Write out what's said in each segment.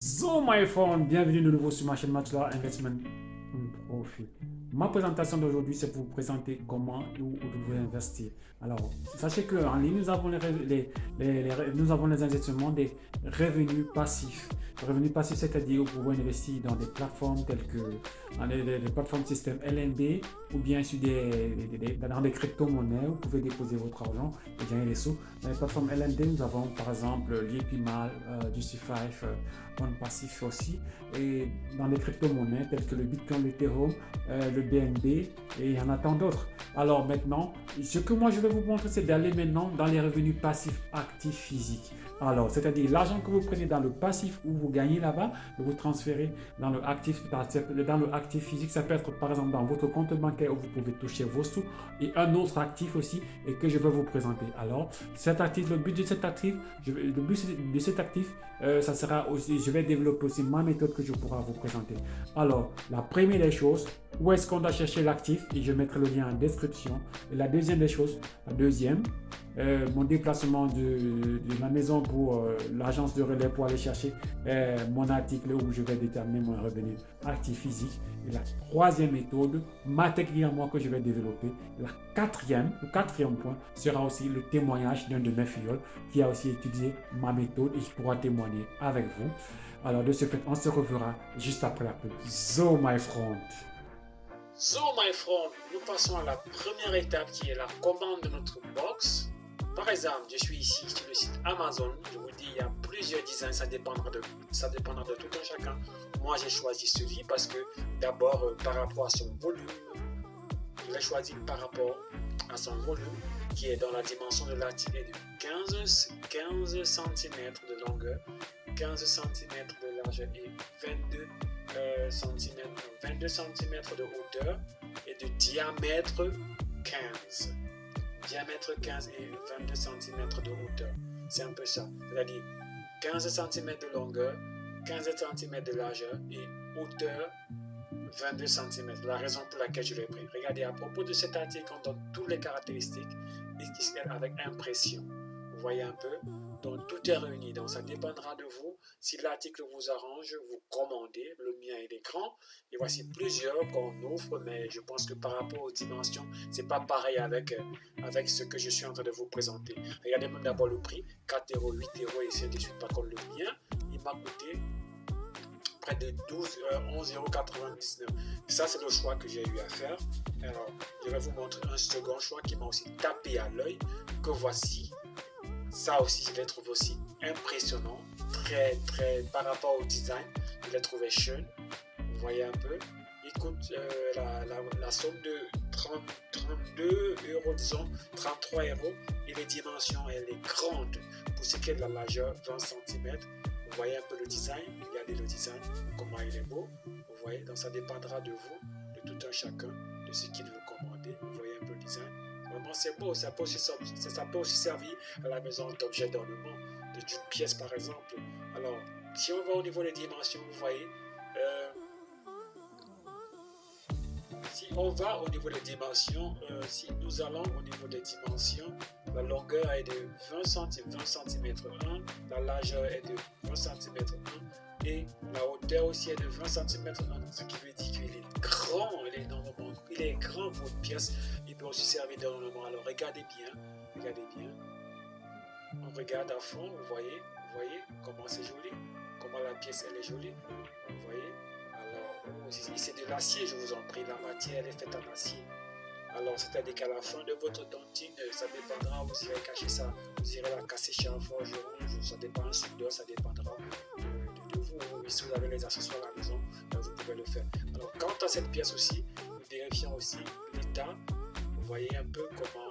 So my friend, bienvenue de nouveau sur ma chaîne Matchler Investment Profit. Ma présentation d'aujourd'hui, c'est pour vous présenter comment vous devez investir. Alors, sachez qu'en ligne, nous avons nous avons les investissements des revenus passifs. Revenus passifs, c'est-à-dire que vous pouvez investir dans des plateformes telles que les plateformes système LNB ou bien sur dans des crypto-monnaies. Vous pouvez déposer votre argent et gagner des sous. Dans les plateformes LNB, nous avons par exemple l'Epimal, du C5, passif aussi, et dans les crypto-monnaies telles que le Bitcoin, l'Ethereum, le BNB, et il y en a tant d'autres. Alors maintenant, ce que moi je vais vous montrer, c'est d'aller maintenant dans les revenus passifs actifs physiques. Alors, c'est-à-dire l'argent que vous prenez dans le passif où vous gagnez là-bas, vous transférez dans le actif physique. Ça peut être par exemple dans votre compte bancaire où vous pouvez toucher vos sous, et un autre actif aussi et que je vais vous présenter. Alors, cet actif, le but de cet actif, ça sera aussi, je vais développer aussi ma méthode que je pourrai vous présenter. Alors, la première des choses, où est-ce qu'on doit chercher l'actif, et je mettrai le lien en description. Et la deuxième des choses, mon déplacement de ma maison pour l'agence de relais pour aller chercher mon article où je vais déterminer mon revenu actif physique. Et la troisième méthode, ma technique à moi que je vais développer. Le quatrième point sera aussi le témoignage d'un de mes filleuls qui a aussi étudié ma méthode et qui pourra témoigner avec vous. Alors de ce fait, on se reverra juste après la pub. So my friend. So my friend, nous passons à la première étape qui est la commande de notre box. Par exemple, je suis ici sur le site Amazon. Je vous dis, il y a plusieurs designs, ça dépendra de tout un chacun. Moi, j'ai choisi celui parce que d'abord, par rapport à son volume, je l'ai choisi par rapport à son volume qui est dans la dimension de l'article de 15 cm de longueur, 15 cm de largeur et 22 cm de hauteur et de diamètre 15. Diamètre 15 et 22 cm de hauteur. C'est un peu ça. C'est-à-dire 15 cm de longueur, 15 cm de largeur et hauteur 22 cm. La raison pour laquelle je l'ai pris. Regardez, à propos de cet article, on donne toutes les caractéristiques avec impression. Vous voyez un peu? Donc tout est réuni. Donc ça dépendra de vous. Si l'article vous arrange, vous commandez. Le mien il est grand. Et voici plusieurs qu'on offre, mais je pense que par rapport aux dimensions, c'est pas pareil avec ce que je suis en train de vous présenter. Regardez même d'abord le prix, 4 €, 8 € et ainsi de suite. Par contre le mien, il m'a coûté près de 11,99 €. Ça c'est le choix que j'ai eu à faire. Alors je vais vous montrer un second choix qui m'a aussi tapé à l'œil, que voici. Ça aussi, je l'ai trouvé aussi impressionnant, très par rapport au design, je l'ai trouvé jeune. Vous voyez un peu, il coûte la somme de 32 €, disons 33 €, et les dimensions, elle est grande pour ce qui est de la largeur, 20 cm. Vous voyez un peu le design, regardez le design, comment il est beau. Vous voyez, donc ça dépendra de vous, de tout un chacun, de ce qu'il veut commander. Vous voyez un peu le design. Vraiment, c'est beau, ça peut aussi servir à la maison d'objet d'ornement, d'une pièce par exemple. Alors, si on va au niveau des dimensions, vous voyez, si on va au niveau des dimensions, si nous allons au niveau des dimensions, la longueur est de 20 cm 1, la largeur est de 20 cm 1 et la hauteur aussi est de 20 cm 1, ce qui veut dire qu'il est grand, il est grand pour une pièce, il peut aussi servir d'ornement. Alors regardez bien, on regarde à fond, vous voyez comment c'est joli, comment la pièce elle est jolie, vous voyez. Alors c'est de l'acier, je vous en prie, la matière elle est faite en acier. Alors c'est-à-dire qu'à la fin de votre tontine, ça dépendra, vous irez cacher ça, vous irez la casser chez un forgeron, ça dépend un soudeur, ça dépendra de vous. Si vous avez les accessoires à la maison, vous pouvez le faire. Alors quant à cette pièce aussi, nous vérifions aussi l'état. Vous voyez un peu comment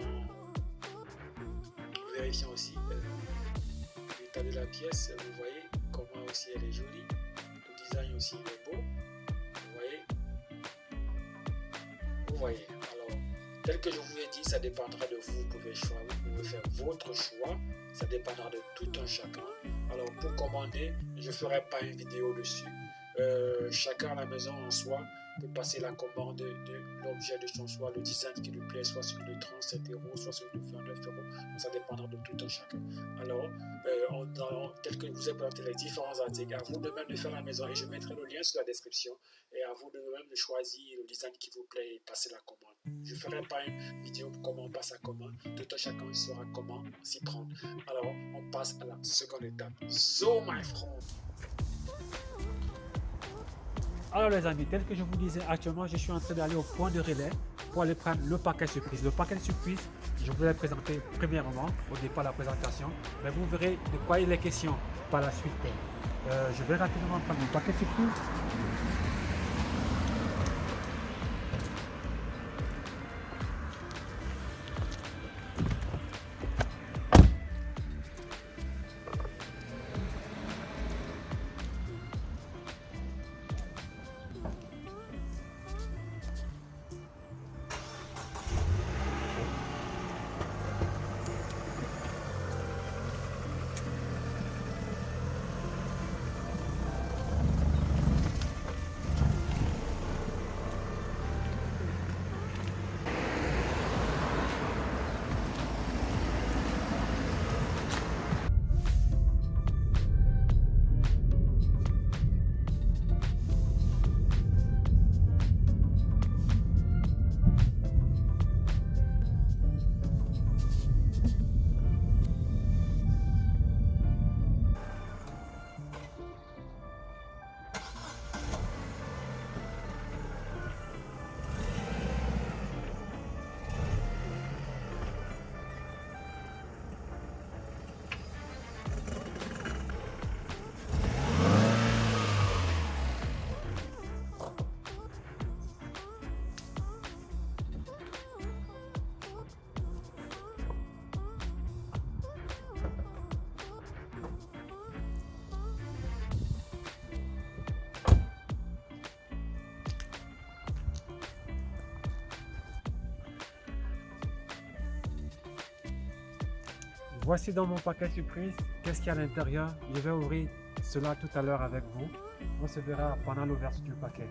vérifiant aussi l'état de la pièce. Vous voyez comment aussi elle est jolie. Le design aussi il est beau. Vous voyez. Alors, tel que je vous ai dit, ça dépendra de vous. Vous pouvez faire votre choix. Ça dépendra de tout un chacun. Alors, pour commander, je ne ferai pas une vidéo dessus. Chacun à la maison en soi peut passer la commande de l'objet de son choix, le design qui lui plaît, soit celui de 37 €, soit celui de 29 €. Donc, ça dépendra de tout un chacun. Alors, tel que je vous ai présenté les différents articles, à vous de même de faire à la maison et je mettrai le lien sur la description et à vous de même de choisir le design qui vous plaît et passer la commande. Je ne ferai pas une vidéo pour comment on passe la commande, tout un chacun saura comment s'y prendre. Alors, on passe à la seconde étape. So, my friend. Alors les amis, tel que je vous disais, actuellement je suis en train d'aller au point de relais pour aller prendre le paquet surprise. Le paquet surprise, je vous l'ai présenté premièrement au départ de la présentation, mais vous verrez de quoi il est question par la suite. Je vais rapidement prendre mon paquet surprise. Voici dans mon paquet surprise, qu'est-ce qu'il y a à l'intérieur. Je vais ouvrir cela tout à l'heure avec vous. On se verra pendant l'ouverture du paquet.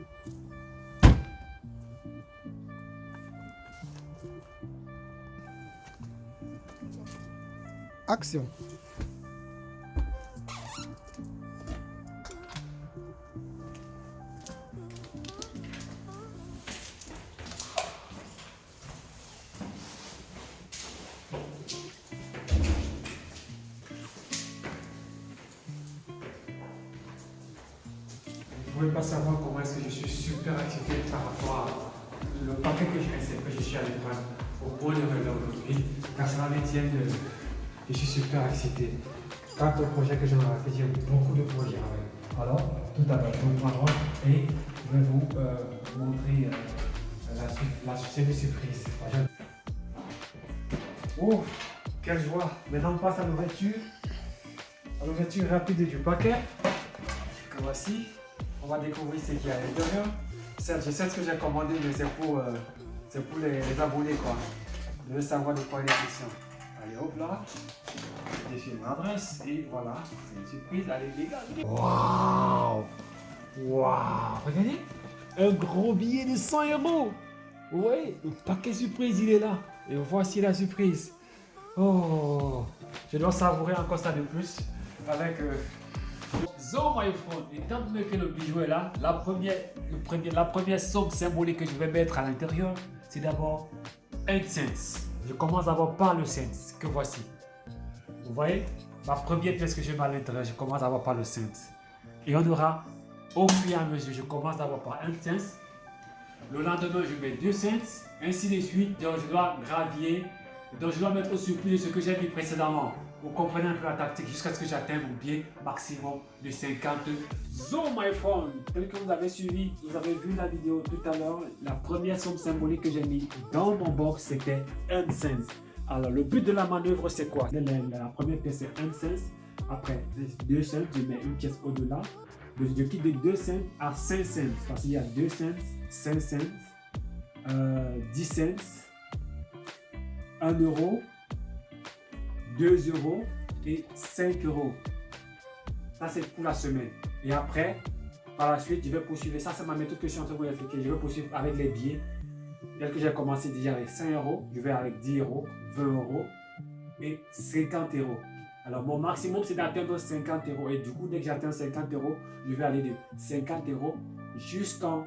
Action. Vous ne pouvez pas savoir comment est-ce que je suis super excité par rapport à le paquet que je suis allé prendre au point de relais aujourd'hui. Car ça me tient de... Je suis super excité. Quant au projet que j'en ai fait, j'ai beaucoup de projets avec. Alors, tout à l'heure, je vous prendrai et je vais vous montrer la suite de surprise. Oh, quelle joie! Maintenant, on passe à l'ouverture. À l'ouverture rapide du paquet. Que voici. On va découvrir ce qu'il y a à l'intérieur. Certes, je sais ce que j'ai commandé, mais c'est pour les abonnés, quoi. Je veux savoir de quoi il est question. Allez, hop là. J'ai fait mon adresse et voilà. C'est une surprise. Allez, dégage. Waouh! Waouh! Regardez. Un gros billet de 100 €. Oui, le paquet surprise, il est là. Et voici la surprise. Oh! Je dois savourer encore ça de plus avec... So my friend, étant donné que le bijou est là, la première somme symbolique que je vais mettre à l'intérieur, c'est d'abord 1 cent. Je commence d'abord par le cent, que voici. Vous voyez, ma première pièce que je mets à l'intérieur, je commence d'abord par le cent. Et on aura, au fur et à mesure, je commence d'abord par 1 cent. Le lendemain, je mets 2 cents, ainsi de suite. Donc je dois gravier, donc je dois mettre au surplus de ce que j'ai mis précédemment. Vous comprenez un peu la tactique jusqu'à ce que j'atteigne mon biais maximum de 50 So my friend, tel que vous avez suivi, vous avez vu la vidéo tout à l'heure, la première somme symbolique que j'ai mis dans mon box c'était 1 cent. Alors, le but de la manœuvre, c'est quoi? La première pièce, c'est 1 cent. Après, 2 cents, je mets une pièce au-delà. Je quitte de 2 cents à 5 cents. Parce qu'il y a 2 cents, 5 cents, 10 cents, 1 euro, 2 euros et 5 euros. Ça, c'est pour la semaine. Et après, par la suite, je vais poursuivre. Ça, c'est ma méthode que je suis en train de vous expliquer. Je vais poursuivre avec les billets. Dès que j'ai commencé déjà avec 5 euros, je vais avec 10 euros, 20 euros et 50 euros. Alors, mon maximum, c'est d'atteindre 50 euros. Et du coup, dès que j'atteins 50 euros, je vais aller de 50 euros jusqu'en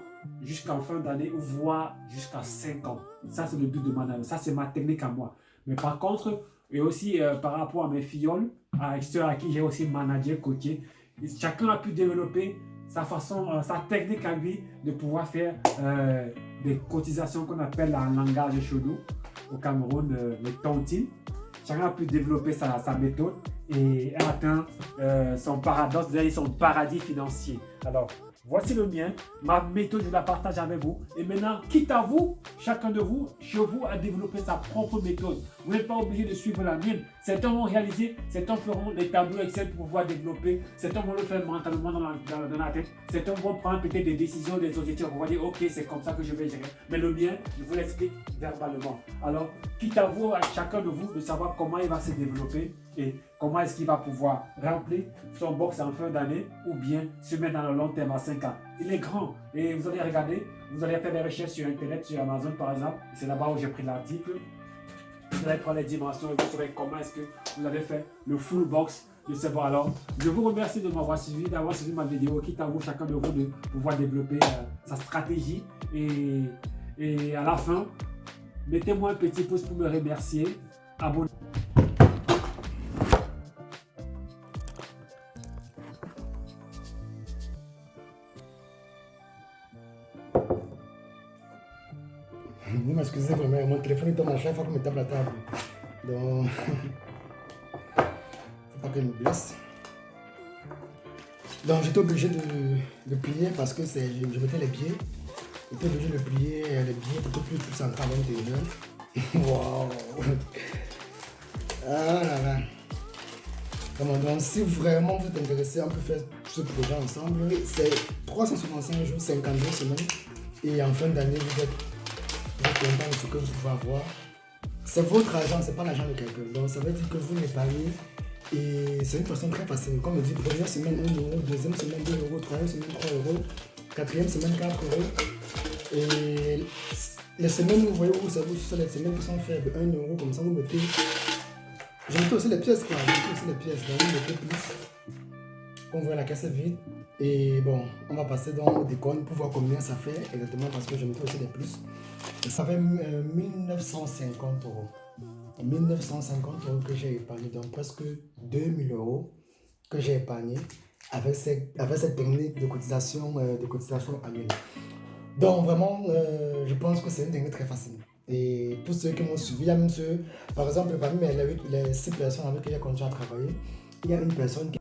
fin d'année ou voire jusqu'à 5 ans. Ça, c'est le but de ma. Ça, c'est ma technique à moi. Mais par contre, et aussi par rapport à mes filleuls, à ceux à qui j'ai aussi managé, coaché, chacun a pu développer sa façon, sa technique à lui de pouvoir faire des cotisations qu'on appelle en langage chez nous, au Cameroun, les tontines. Chacun a pu développer sa méthode et a atteint son paradoxe, c'est-à-dire son paradis financier. Alors, voici le mien, ma méthode, je la partage avec vous. Et maintenant, quitte à vous, chacun de vous, chez vous, à développer sa propre méthode. Vous n'êtes pas obligé de suivre la mienne. Certains vont réaliser, certains feront les tableaux Excel pour pouvoir développer, certains vont le faire mentalement dans la tête, certains vont prendre peut-être des décisions, des objectifs pour pouvoir dire ok, c'est comme ça que je vais gérer. Mais le mien, je vous l'explique verbalement. Alors, quitte à vous, à chacun de vous, de savoir comment il va se développer et comment est-ce qu'il va pouvoir remplir son box en fin d'année ou bien se mettre dans le long terme à 5 ans. Il est grand et vous allez regarder, vous allez faire des recherches sur Internet, sur Amazon par exemple. C'est là-bas où j'ai pris l'article. Vous allez prendre les dimensions et vous saurez comment est-ce que vous avez fait le full box de ce bon. Alors, je vous remercie de m'avoir suivi, d'avoir suivi ma vidéo. Quitte à vous, chacun de vous, de pouvoir développer sa stratégie. Et à la fin, mettez-moi un petit pouce pour me remercier. Abonnez-vous. Vous m'excusez vraiment, mon téléphone est à chaque fois que je me tape la table. Donc, faut pas qu'il me blesse. Donc, j'étais obligé de plier parce que je mettais les pieds. J'étais obligé de plier les pieds pour que plus central à l'intérieur. Waouh! Ah là là! Donc, si vraiment vous êtes intéressé, on peut faire ce projet ensemble. C'est 365 jours, 52 semaines. Et en fin d'année, vous êtes content de ce que vous pouvez avoir. C'est votre argent, c'est pas l'argent de quelqu'un. Donc ça veut dire que vous l'épargnez et c'est une façon très facile. Comme je dis, première semaine 1 euro, deuxième semaine 2 euros, troisième semaine 3 euros, quatrième semaine 4 euros. Et les semaines où vous voyez où c'est vous, ce sont les semaines qui sont faibles, 1 euro, comme ça vous mettez. Je mettais aussi les pièces quoi, je mettais aussi les pièces, donc vous mettez plus. On voit la caisse vide. Et bon, on va passer dans le décompte pour voir combien ça fait exactement parce que je mettais aussi des plus. Et ça fait 1950 euros. 1950 euros que j'ai épargné, donc presque 2000 euros que j'ai épargné avec cette technique de cotisation annuelle. Donc vraiment, je pense que c'est une technique très facile. Et tous ceux qui m'ont suivi, il y a même ceux, par exemple, parmi les 6 personnes avec qui j'ai continué à travailler, il y a une personne qui...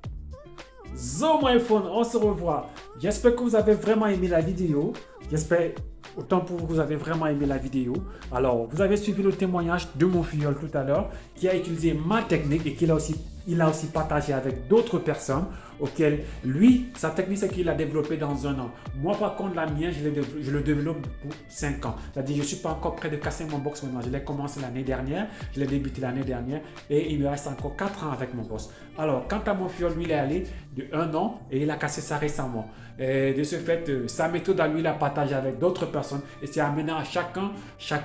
Zo my phone, on se revoit. J'espère que vous avez vraiment aimé la vidéo. J'espère autant pour vous que vous avez vraiment aimé la vidéo. Alors, vous avez suivi le témoignage de mon filleul tout à l'heure qui a utilisé ma technique et qu'il a aussi partagé avec d'autres personnes auxquelles lui, sa technique c'est qu'il a développé dans 1 an. Moi par contre la mienne, je le développe pour 5 ans. C'est-à-dire je ne suis pas encore prêt de casser mon box maintenant. Je l'ai commencé l'année dernière, je l'ai débuté l'année dernière et il me reste encore 4 ans avec mon boss. Alors quant à mon filleul, lui il est allé de 1 an et il a cassé ça récemment. Et de ce fait, sa méthode à lui, il a partagé avec d'autres personnes et c'est amenant à chacun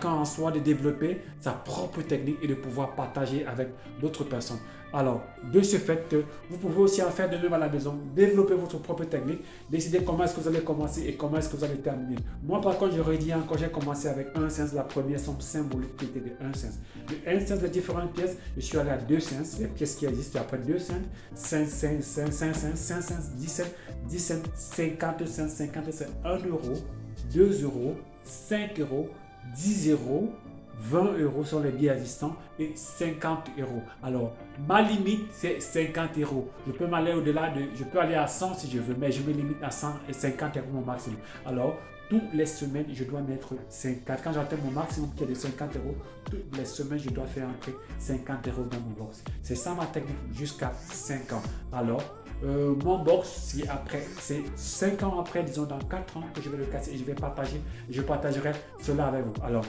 en soi de développer sa propre technique et de pouvoir partager avec d'autres personnes. Alors, de ce fait, vous pouvez aussi en faire de même à la maison, développer votre propre technique, décider comment est-ce que vous allez commencer et comment est-ce que vous allez terminer. Moi, par contre, je redis encore, j'ai commencé avec 1 cent, la première somme symbolique qui était de 1 cent. De 1 cent, les différentes pièces, je suis allé à 2 cents, les pièces qui existent après 2 cents, 5 cents, 5 cents, 5 cents, 10 cents, 10 cents, 50 cents, 50 cents, 1 euro, 2 euros, 5 euros, 10 euros, 20 euros sur les billets existants et 50 euros. Alors, ma limite, c'est 50 euros. Je peux m'aller au-delà je peux aller à 100 si je veux, mais je me limite à 100 et 50 euros mon maximum. Alors, toutes les semaines, je dois mettre 50. Quand j'atteins mon maximum qui est de 50 euros, toutes les semaines, je dois faire entrer 50 euros dans mon box. C'est ça ma technique jusqu'à 5 ans. Alors, mon box, c'est 5 ans après, disons dans 4 ans que je vais le casser et je partagerai cela avec vous. Alors,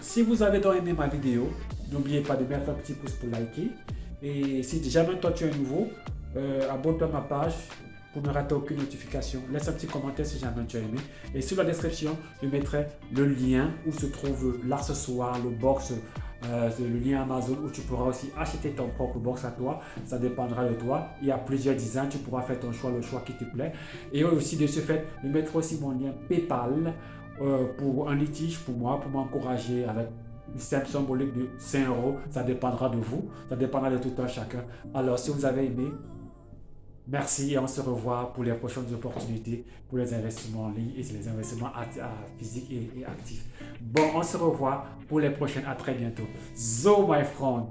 si vous avez donc aimé ma vidéo, n'oubliez pas de mettre un petit pouce pour liker. Et si jamais toi tu es nouveau, abonne-toi à ma page pour ne rater aucune notification. Laisse un petit commentaire si jamais tu as aimé. Et sur la description, je mettrai le lien où se trouve l'accessoire, le box, le lien Amazon où tu pourras aussi acheter ton propre box à toi. Ça dépendra de toi. Il y a plusieurs designs, tu pourras faire ton choix, le choix qui te plaît. Et aussi de ce fait, je mettrai aussi mon lien PayPal pour un litige pour moi, pour m'encourager avec une simple symbolique de 5 euros. Ça dépendra de vous, ça dépendra de tout un chacun. Alors, si vous avez aimé, merci et on se revoit pour les prochaines opportunités pour les investissements en ligne et les investissements physiques et actifs. Bon, on se revoit pour les prochaines. À très bientôt. So, my friend.